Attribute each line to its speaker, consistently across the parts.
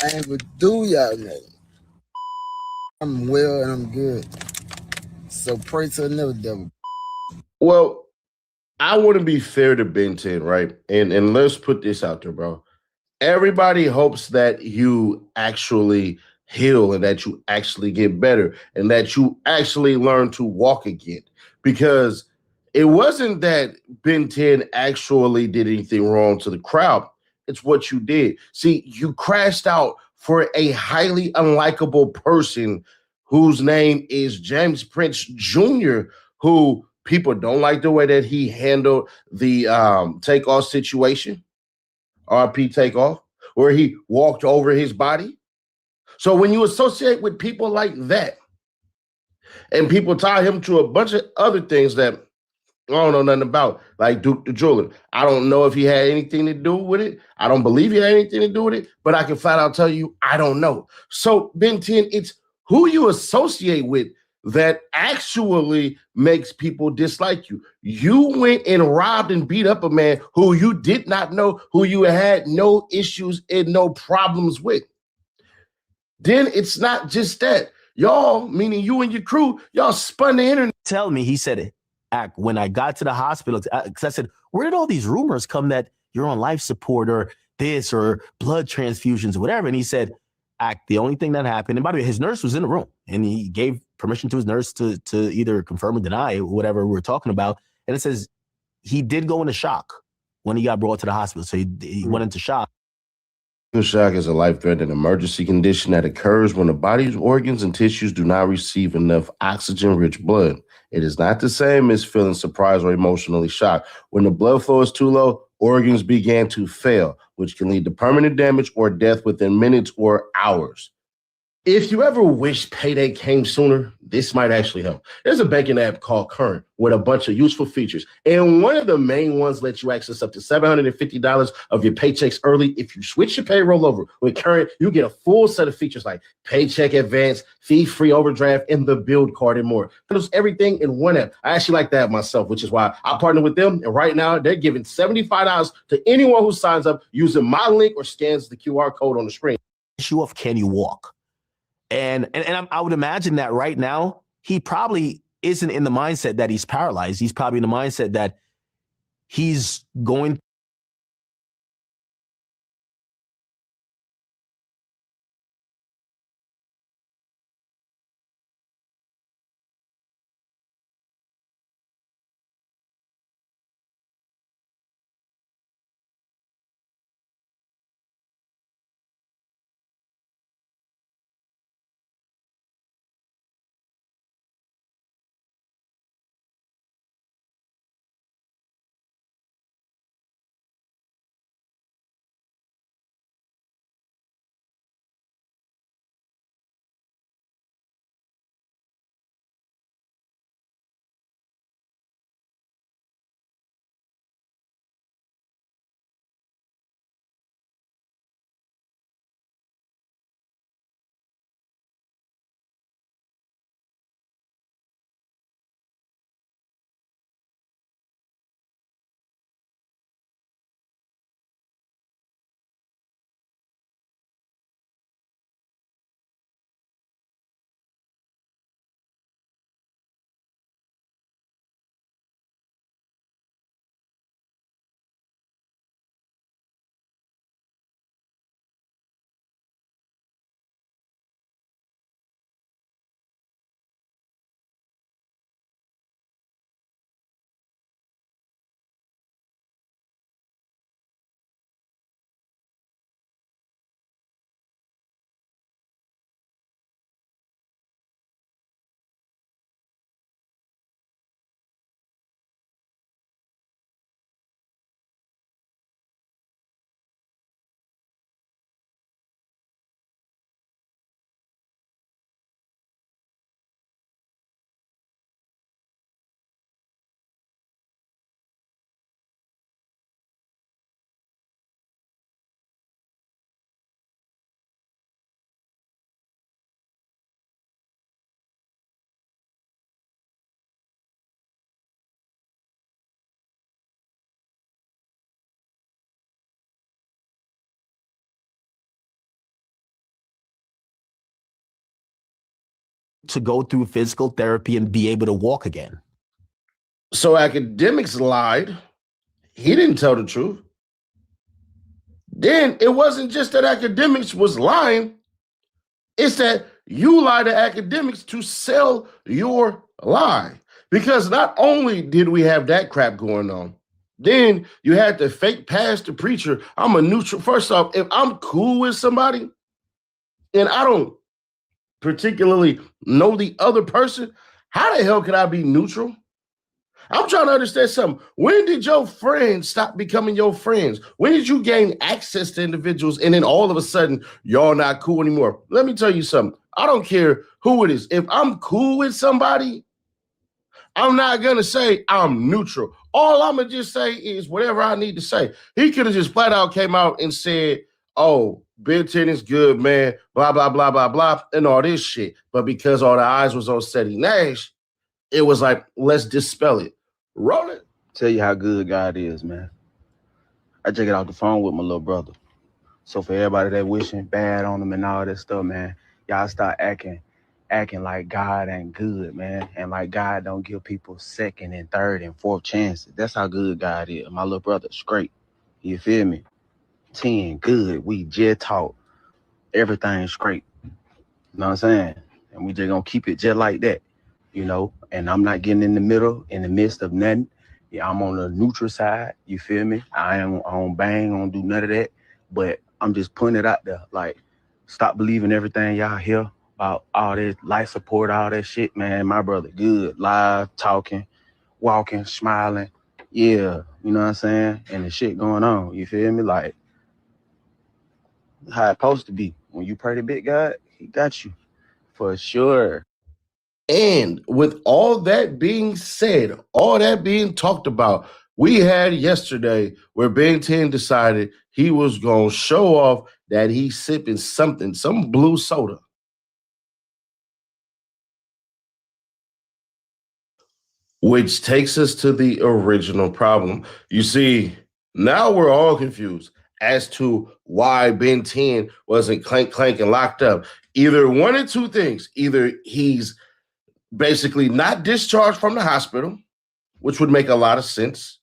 Speaker 1: I ain't gonna do y'all nothing. I'm well and I'm good. So pray to another devil.
Speaker 2: Well, I want to be fair to Ben 10, right? And let's put this out there, bro. Everybody hopes that you actually heal and that you actually get better and that you actually learn to walk again. Because it wasn't that Ben 10 actually did anything wrong to the crowd. It's what you did. See, you crashed out for a highly unlikable person whose name is James Prince Jr., who people don't like the way that he handled the takeoff situation, RP takeoff, where he walked over his body. So when you associate with people like that, and people tie him to a bunch of other things that I don't know nothing about, like Duke the Jeweler. I don't know if he had anything to do with it. I don't believe he had anything to do with it, but I can flat out tell you, I don't know. So, Ben 10, it's who you associate with that actually makes people dislike you. You went and robbed and beat up a man who you did not know, who you had no issues and no problems with. Then it's not just that. Y'all, meaning you and your crew, y'all spun the internet.
Speaker 3: Tell me, he said, when I got to the hospital, because I said, where did all these rumors come that you're on life support or this or blood transfusions or whatever? And he said, the only thing that happened, and by the way, his nurse was in the room and he gave permission to his nurse to either confirm or deny whatever we're talking about. And it says he did go into shock when he got brought to the hospital. So he went into shock.
Speaker 2: Shock is a life-threatening emergency condition that occurs when the body's organs and tissues do not receive enough oxygen-rich blood. It is not the same as feeling surprised or emotionally shocked. When the blood flow is too low, organs begin to fail, which can lead to permanent damage or death within minutes or hours. If you ever wish payday came sooner, this might actually help. There's a banking app called Current with a bunch of useful features. And one of the main ones lets you access up to $750 of your paychecks early. If you switch your payroll over with Current, you get a full set of features like paycheck advance, fee-free overdraft, and the build card and more. There's everything in one app. I actually like that myself, which is why I partner with them. And right now, they're giving $75 to anyone who signs up using my link or scans the QR code on the screen.
Speaker 3: Issue of can you walk? And I would imagine that right now, he probably isn't in the mindset that he's paralyzed. He's probably in the mindset that he's going to go through physical therapy and be able to walk again.
Speaker 2: So academics lied. He didn't tell the truth. Then it wasn't just that academics was lying. It's that you lie to academics to sell your lie. Because not only did we have that crap going on, then you had the fake pastor preacher. I'm a neutral. First off, if I'm cool with somebody and I don't particularly know the other person, how the hell could I be neutral? I'm trying to understand something. When did your friends stop becoming your friends? When did you gain access to individuals and then all of a sudden y'all not cool anymore? Let me tell you something. I don't care who it is. If I'm cool with somebody, I'm not going to say I'm neutral. All I'm going to just say is whatever I need to say. He could have just flat out came out and said, oh, BEN10 is good, man, blah, blah, blah, blah, blah, and all this shit. But because all the eyes was on Seti Nash, it was like, let's dispel it. Roll it.
Speaker 4: Tell you how good God is, man. I just get off the phone with my little brother. So for everybody that wishing bad on him and all that stuff, man, y'all start acting like God ain't good, man. And like God don't give people second and third and fourth chances. That's how good God is. My little brother, straight. You feel me? 10, good. We just talk. Everything straight. You know what I'm saying? And we just gonna keep it just like that, you know? And I'm not getting in the middle, in the midst of nothing. Yeah, I'm on the neutral side. You feel me? I don't bang, I don't do none of that. But I'm just putting it out there. Like, stop believing everything y'all hear about all this life support, all that shit, man. My brother, good, live, talking, walking, smiling. Yeah, you know what I'm saying? And the shit going on, you feel me? Like, how it's supposed to be. When you pray to big God, he got you, for sure.
Speaker 2: And with all that being said, all that being talked about, we had yesterday where BEN10 decided he was going to show off that he's sipping something, some blue soda. Which takes us to the original problem. You see, now we're all confused as to why BEN10 wasn't clank and locked up. Either one of two things. Either he's basically not discharged from the hospital, which would make a lot of sense.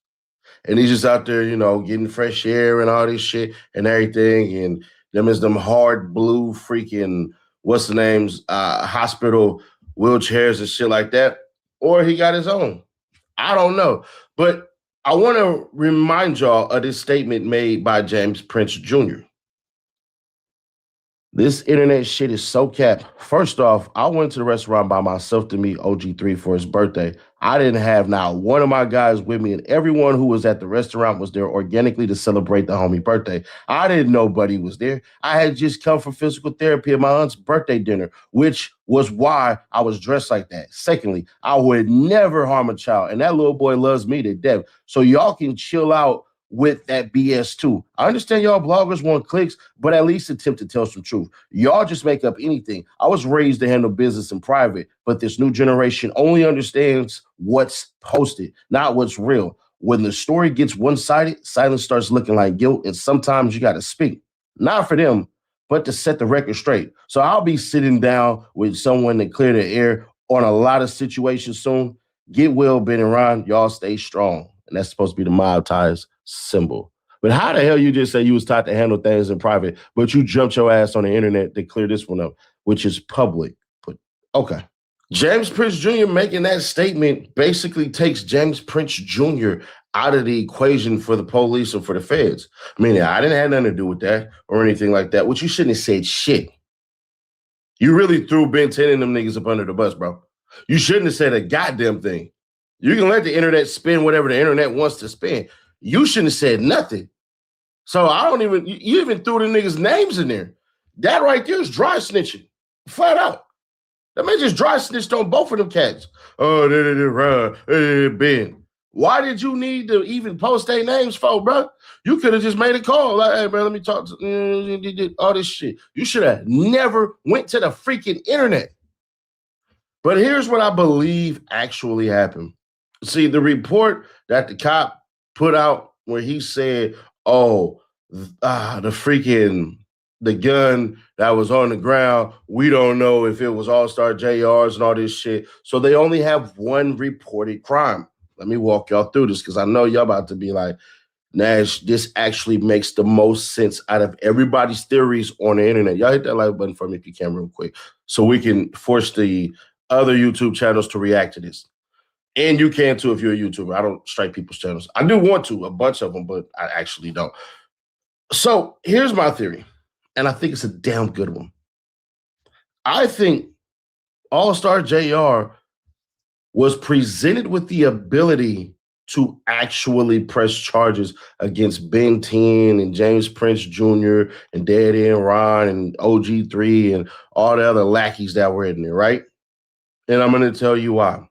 Speaker 2: And he's just out there, you know, getting fresh air and all this shit and everything. And them is them hard blue freaking, what's the names, hospital wheelchairs and shit like that. Or he got his own. I don't know. But I want to remind y'all of this statement made by James Prince Jr. This internet shit is so capped. First off, I went to the restaurant by myself to meet OG3 for his birthday. I didn't have now one of my guys with me, and everyone who was at the restaurant was there organically to celebrate the homie birthday. I didn't know Buddy was there. I had just come from physical therapy at my aunt's birthday dinner, which was why I was dressed like that. Secondly, I would never harm a child, and that little boy loves me to death. So y'all can chill out with that BS too. I understand y'all bloggers want clicks, but at least attempt to tell some truth. Y'all just make up anything. I was raised to handle business in private, but this new generation only understands what's posted, not what's real. When the story gets one-sided, silence starts looking like guilt, and sometimes you got to speak. Not for them, but to set the record straight. So I'll be sitting down with someone to clear the air on a lot of situations soon. Get well, Ben and Ron. Y'all stay strong. And that's supposed to be the mob ties symbol. But how the hell you just say you was taught to handle things in private, but you jumped your ass on the internet to clear this one up, which is public. But okay. James Prince Jr. making that statement basically takes James Prince Jr. out of the equation for the police or for the feds. I mean, I didn't have nothing to do with that or anything like that, which you shouldn't have said shit. You really threw BEN10 and them niggas up under the bus, bro. You shouldn't have said a goddamn thing. You can let the internet spin whatever the internet wants to spin. You shouldn't have said nothing. So you even threw the niggas' names in there. That right there is dry snitching. Flat out. That man just dry snitched on both of them cats. Oh, Ben. Why did you need to even post their names for, bro? You could have just made a call. Like, hey, bro, let me talk to all this shit. You should have never went to the freaking internet. But here's what I believe actually happened. See, the report that the cop put out where he said, oh, the freaking the gun that was on the ground, we don't know if it was Allstar JRs and all this shit. So they only have one reported crime. Let me walk y'all through this because I know y'all about to be like, Nash, this actually makes the most sense out of everybody's theories on the internet. Y'all hit that like button for me if you can real quick so we can force the other YouTube channels to react to this. And you can too if you're a YouTuber. I don't strike people's channels. I do want to, a bunch of them, but I actually don't. So here's my theory, and I think it's a damn good one. I think Allstar JR was presented with the ability to actually press charges against BEN10 and James Prince Jr. and Dead End Ron and OG3 and all the other lackeys that were in there, right? And I'm going to tell you why.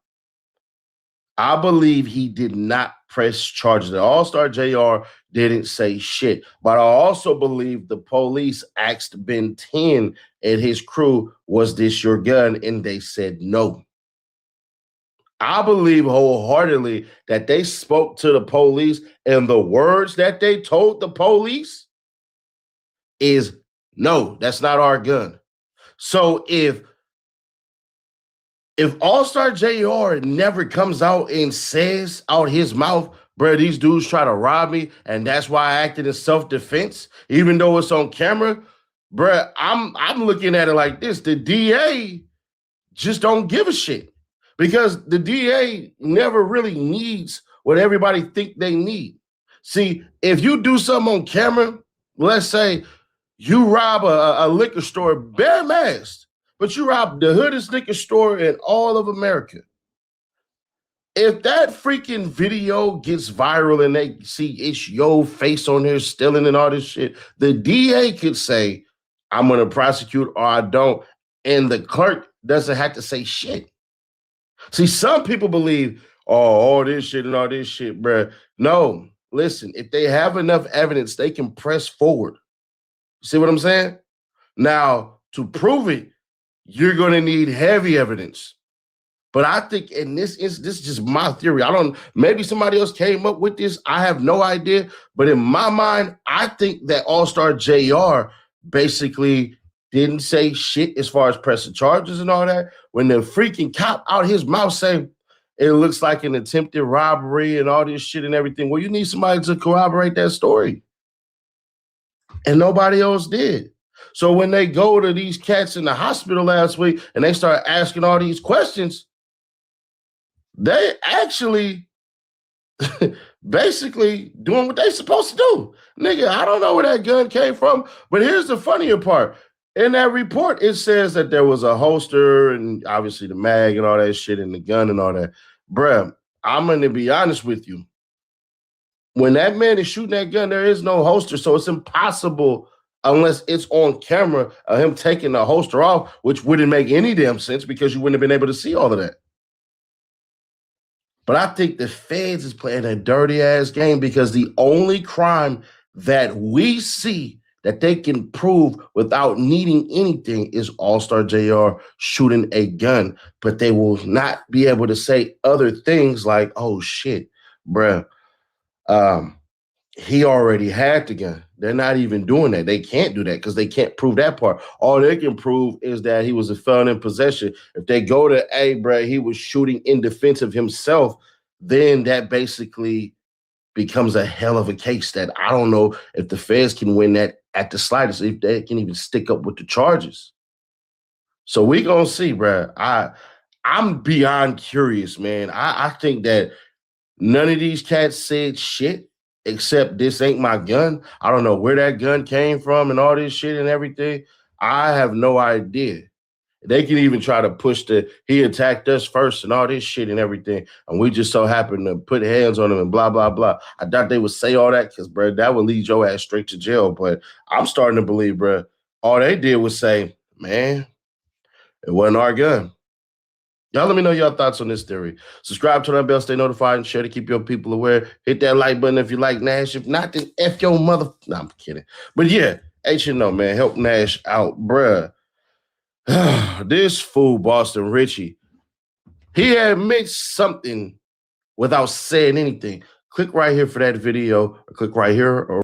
Speaker 2: I believe he did not press charges. The Allstar JR didn't say shit. But I also believe the police asked BEN10 and his crew, was this your gun? And they said no. I believe wholeheartedly that they spoke to the police and the words that they told the police is, no, that's not our gun. So if Allstar JR never comes out and says out his mouth, bro, these dudes try to rob me and that's why I acted in self-defense, even though it's on camera, bro, I'm looking at it like this. The DA just don't give a shit. Because the DA never really needs what everybody think they need. See, if you do something on camera, let's say you rob a liquor store bare masked, but you rob the hoodest liquor store in all of America. If that freaking video gets viral and they see it's your face on there stealing and all this shit, the DA could say, I'm going to prosecute or I don't. And the clerk doesn't have to say shit. See, some people believe, oh, all this shit and all this shit, bruh. No, listen, if they have enough evidence, they can press forward. See what I'm saying? Now, to prove it, you're going to need heavy evidence. But I think in this is just my theory. I don't, maybe somebody else came up with this. I have no idea. But in my mind, I think that Allstar JR basically didn't say shit as far as pressing charges and all that. When the freaking cop out his mouth saying it looks like an attempted robbery and all this shit and everything, well, you need somebody to corroborate that story. And nobody else did. So when they go to these cats in the hospital last week and they start asking all these questions, they actually basically doing what they supposed to do. Nigga, I don't know where that gun came from, but here's the funnier part. In that report, it says that there was a holster and obviously the mag and all that shit and the gun and all that. Bruh, I'm going to be honest with you. When that man is shooting that gun, there is no holster, so it's impossible unless it's on camera of him taking the holster off, which wouldn't make any damn sense because you wouldn't have been able to see all of that. But I think the feds is playing a dirty-ass game because the only crime that we see that they can prove without needing anything is Allstar JR shooting a gun. But they will not be able to say other things like, oh, shit, bruh, he already had the gun. They're not even doing that. They can't do that because they can't prove that part. All they can prove is that he was a felon in possession. If they go to, hey, bro, he was shooting in defense of himself, then that basically becomes a hell of a case that I don't know if the feds can win that at the slightest, if they can even stick up with the charges. So we gonna see, bro. I'm beyond curious, man. I think that none of these cats said shit except this ain't my gun. I don't know where that gun came from and all this shit and everything. I have no idea. They can even try to push he attacked us first and all this shit and everything. And we just so happened to put hands on him and blah, blah, blah. I doubt they would say all that because, bro, that would lead your ass straight to jail. But I'm starting to believe, bro, all they did was say, man, it wasn't our gun. Y'all let me know your thoughts on this theory. Subscribe, turn on the bell, stay notified, and share to keep your people aware. Hit that like button if you like Nash. If not, then F your mother. No, I'm kidding. But yeah, H&O, man, help Nash out, bruh. This fool, Boston Richie, he admits something without saying anything. Click right here for that video, or click right here, or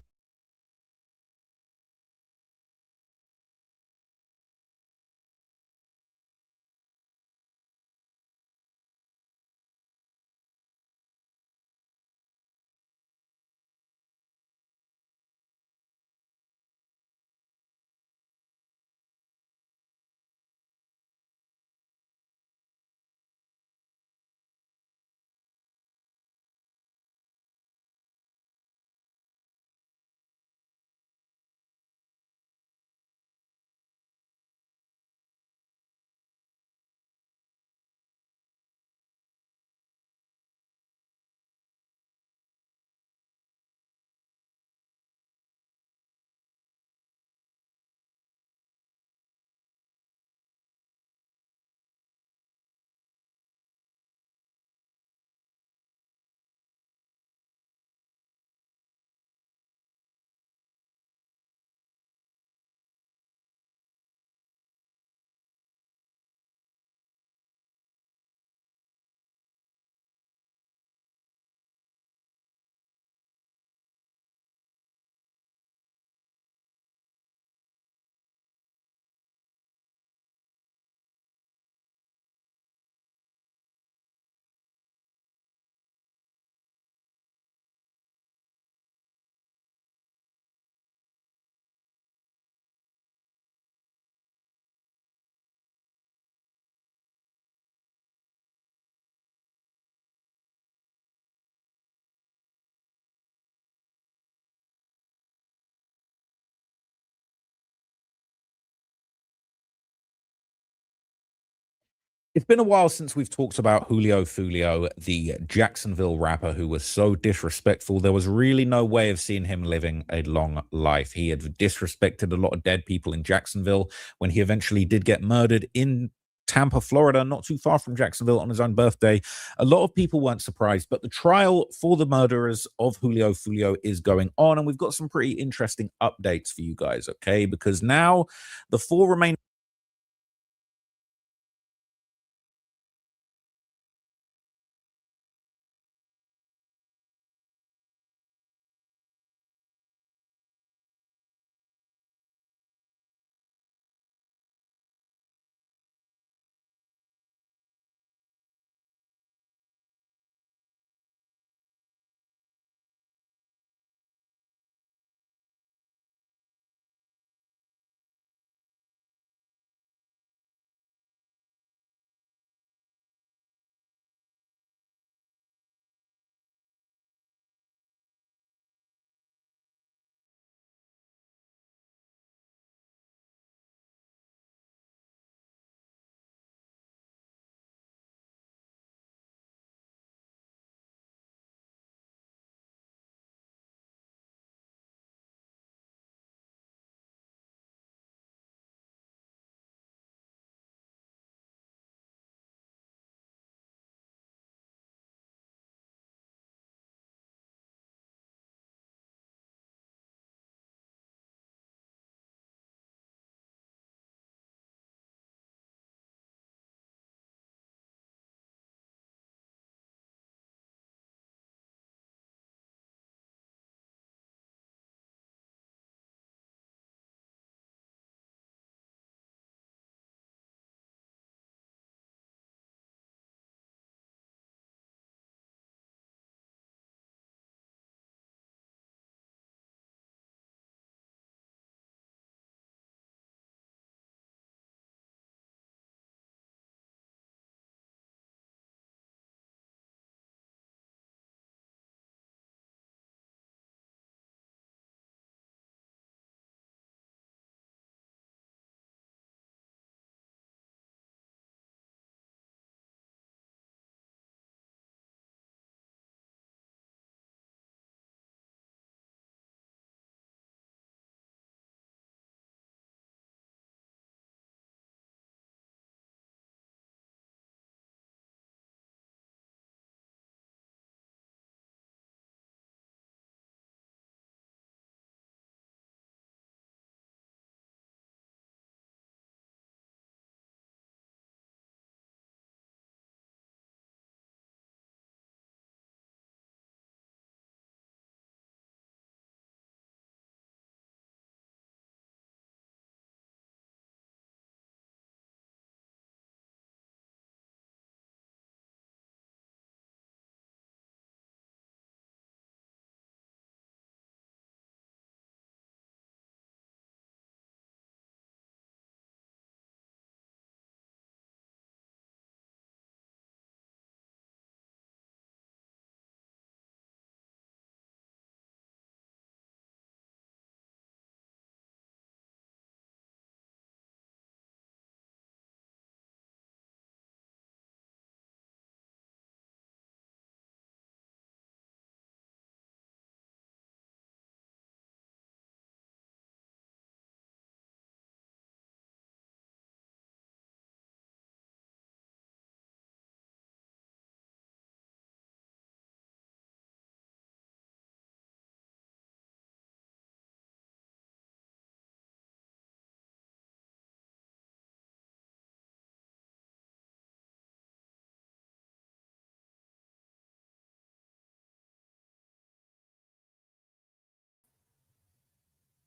Speaker 5: It's been a while since we've talked about Julio Fulio, the Jacksonville rapper who was so disrespectful. There was really no way of seeing him living a long life. He had disrespected a lot of dead people in Jacksonville when he eventually did get murdered in Tampa, Florida, not too far from Jacksonville on his own birthday. A lot of people weren't surprised, but the trial for the murderers of Julio Fulio is going on, and we've got some pretty interesting updates for you guys, okay? Because now the four remaining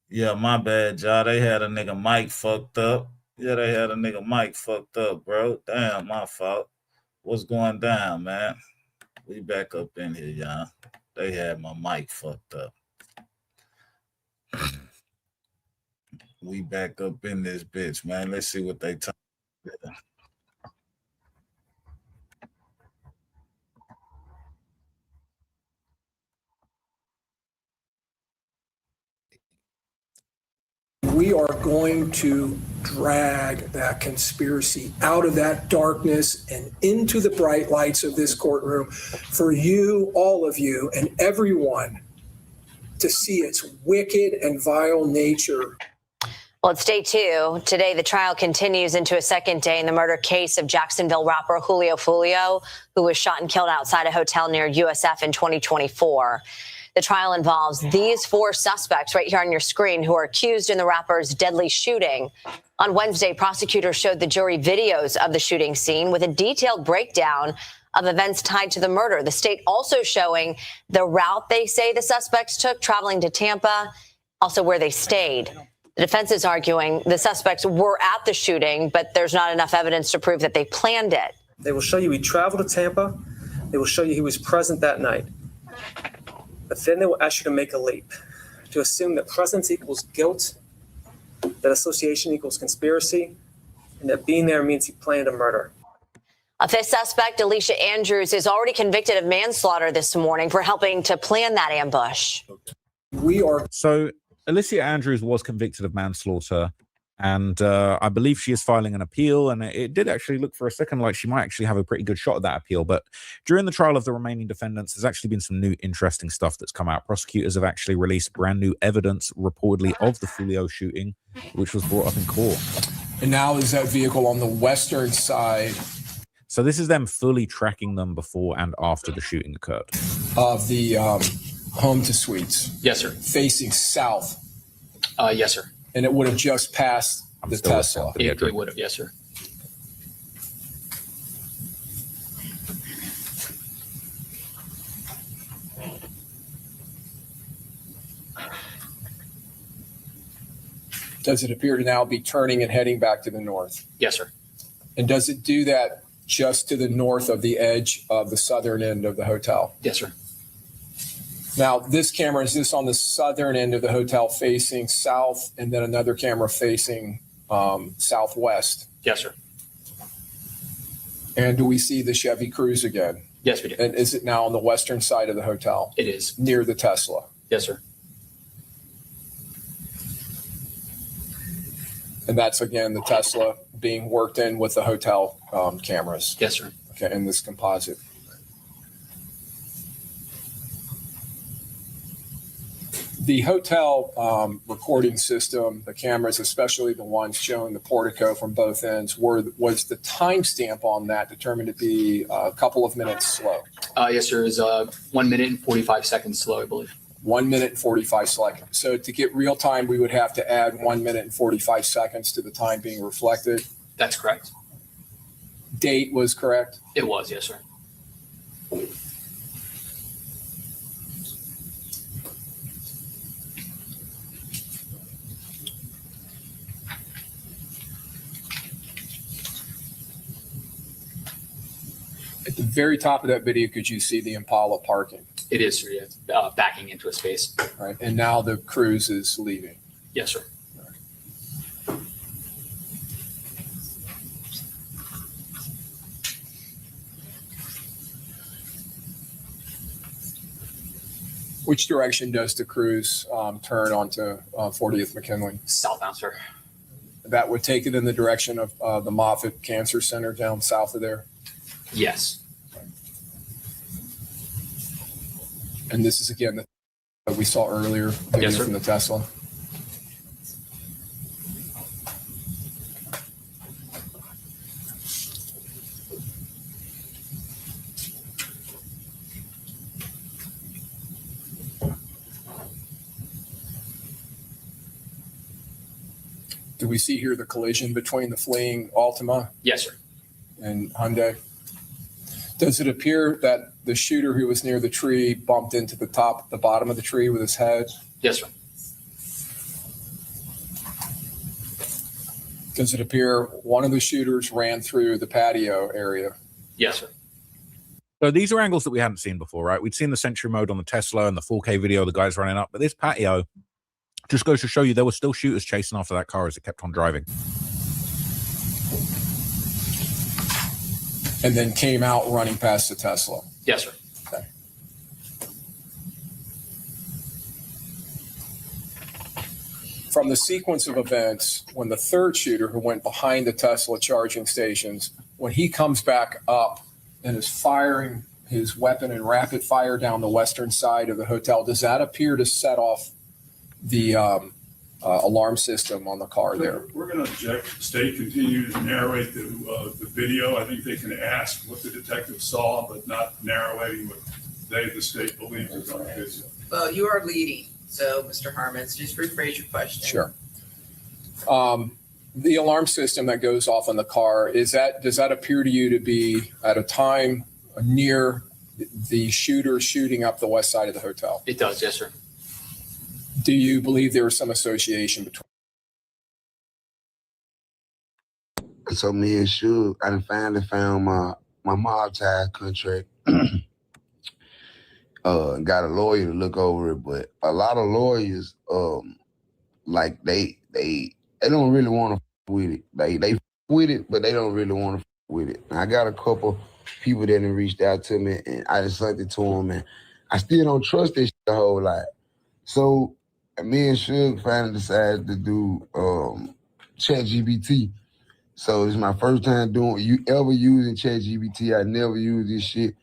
Speaker 6: Yeah, my bad, y'all. They had a nigga Mike fucked up. Yeah, they had a nigga Mike fucked up, bro. Damn, my fault. What's going down, man? We back up in here, y'all. They had my mic fucked up. We back up in this bitch, man. Let's see what they talk.
Speaker 7: We are going to drag that conspiracy out of that darkness and into the bright lights of this courtroom for you, all of you, and everyone to see its wicked and vile nature.
Speaker 8: Well, it's day 2. Today, the trial continues into a second day in the murder case of Jacksonville rapper Julio Fulio, who was shot and killed outside a hotel near USF in 2024. The trial involves these 4 suspects right here on your screen who are accused in the rapper's deadly shooting. On Wednesday, prosecutors showed the jury videos of the shooting scene with a detailed breakdown of events tied to the murder. The state also showing the route they say the suspects took, traveling to Tampa, also where they stayed. The defense is arguing the suspects were at the shooting, but there's not enough evidence to prove that they planned it.
Speaker 9: They will show you he traveled to Tampa. They will show you he was present that night. But then they will ask you to make a leap, to assume that presence equals guilt, that association equals conspiracy, and that being there means he planned a murder.
Speaker 8: A 5th suspect, Alicia Andrews, is already convicted of manslaughter this morning for helping to plan that ambush.
Speaker 5: So Alicia Andrews was convicted of manslaughter, and I believe she is filing an appeal, and it did actually look for a second like she might actually have a pretty good shot at that appeal. But during the trial of the remaining defendants, there's actually been some new interesting stuff that's come out. Prosecutors have actually released brand new evidence, reportedly, of the Fulio shooting, which was brought up in court.
Speaker 7: And now is that vehicle on the western side
Speaker 5: So this is them fully tracking them before and after the shooting occurred.
Speaker 7: of the home to suites?
Speaker 10: Yes, sir.
Speaker 7: Facing south.
Speaker 10: Yes, sir.
Speaker 7: And it would have just passed the Tesla.
Speaker 10: It would have, yes, sir.
Speaker 7: Does it appear to now be turning and heading back to the north?
Speaker 10: Yes, sir.
Speaker 7: And does it do that just to the north of the edge of the southern end of the hotel?
Speaker 10: Yes, sir.
Speaker 7: Now, this camera, is this on the southern end of the hotel facing south, and then another camera facing southwest?
Speaker 10: Yes, sir.
Speaker 7: And do we see the Chevy Cruze again?
Speaker 10: Yes, we do.
Speaker 7: And is it now on the western side of the hotel?
Speaker 10: It is.
Speaker 7: Near the Tesla?
Speaker 10: Yes, sir.
Speaker 7: And that's, again, the Tesla being worked in with the hotel cameras?
Speaker 10: Yes, sir.
Speaker 7: Okay, in this composite. The hotel recording system, the cameras, especially the ones showing the portico from both ends, was the timestamp on that determined to be a couple of minutes slow?
Speaker 10: Yes, sir. It was 1 minute and 45 seconds slow, I believe.
Speaker 7: 1 minute and 45 seconds. So to get real time, we would have to add 1 minute and 45 seconds to the time being reflected.
Speaker 10: That's correct.
Speaker 7: Date was correct?
Speaker 10: It was, yes, sir.
Speaker 7: At the very top of that video, could you see the Impala parking?
Speaker 10: It is, sir. Yeah. Backing into a space.
Speaker 7: Right. And now the Cruze is leaving.
Speaker 10: Yes, sir.
Speaker 7: Which direction does the Cruze turn onto 40th McKinley?
Speaker 10: Southbound, sir.
Speaker 7: That would take it in the direction of the Moffitt Cancer Center down south of there?
Speaker 10: Yes.
Speaker 7: And this is, again, that we saw earlier, video
Speaker 10: Yes, sir.
Speaker 7: from the Tesla? Do we see here the collision between the fleeing Altima
Speaker 10: Yes, sir.
Speaker 7: and Hyundai? Does it appear that the shooter who was near the tree bumped into the bottom of the tree with his head?
Speaker 10: Yes, sir.
Speaker 7: Does it appear one of the shooters ran through the patio area?
Speaker 10: Yes, sir.
Speaker 5: So these are angles that we hadn't seen before, right? We'd seen the Sentry mode on the Tesla and the 4K video, the guys running up, but this patio just goes to show you there were still shooters chasing after that car as it kept on driving.
Speaker 7: And then came out running past the Tesla?
Speaker 10: Yes, sir.
Speaker 7: Okay. from the sequence of events, when the third shooter who went behind the Tesla charging stations, when he comes back up and is firing his weapon in rapid fire down the western side of the hotel, does that appear to set off the alarm system on the car there?
Speaker 11: We're going to object. The state continue to narrate the video. I think they can ask what the detective saw, but not narrating what the state believes is on the video.
Speaker 12: Well, you are leading. So, Mr. Harmons, just rephrase your question.
Speaker 7: Sure. The alarm system that goes off in the car, does that appear to you to be at a time near the shooter shooting up the west side of the hotel?
Speaker 10: It does, yes, sir.
Speaker 7: Do you believe there was some association between?
Speaker 13: So me and Suge, I finally found my mob tie contract. Got a lawyer to look over it, but a lot of lawyers, like they don't really want to with it. They with it, but they don't really want to with it. And I got a couple people that have reached out to me, and I just sent it to them, and I still don't trust this shit a whole lot. So me and Suge finally decided to do ChatGPT. So it's my first time using ChatGPT. I never used this shit.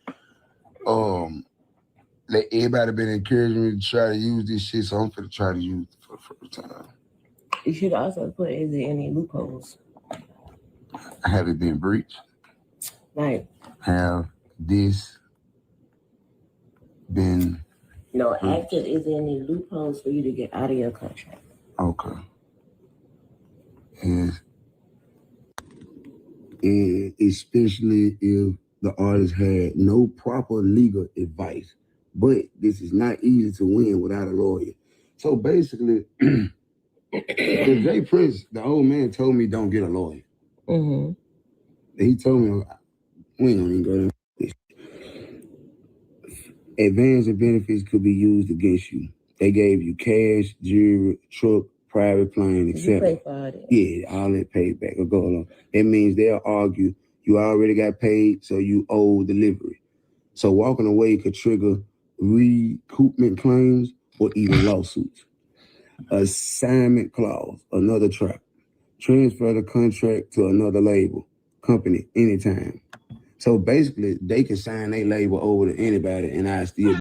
Speaker 13: Everybody been encouraging me to try to use this shit, so I'm gonna try to use it for the first time.
Speaker 14: You should also put, is there any loopholes?
Speaker 13: Have it been breached?
Speaker 14: Right.
Speaker 13: Have this been...
Speaker 14: No, after, is there any loopholes for you to get out of your contract?
Speaker 13: Okay. Especially if the artist had no proper legal advice. But this is not easy to win without a lawyer. So basically, Jay Prince, the old man, told me don't get a lawyer.
Speaker 14: Mm-hmm.
Speaker 13: He told me, we ain't gonna even go there. Advance and benefits could be used against you. They gave you cash, jewelry, truck, private plane, etc.
Speaker 14: You pay for all that?
Speaker 13: Yeah, all that paid back will go along. That means they'll argue you already got paid, so you owe delivery. So walking away could trigger recoupment claims or even lawsuits. Assignment clause, another trap. Transfer the contract to another label, company, anytime. So basically, they can sign their label over to anybody and I still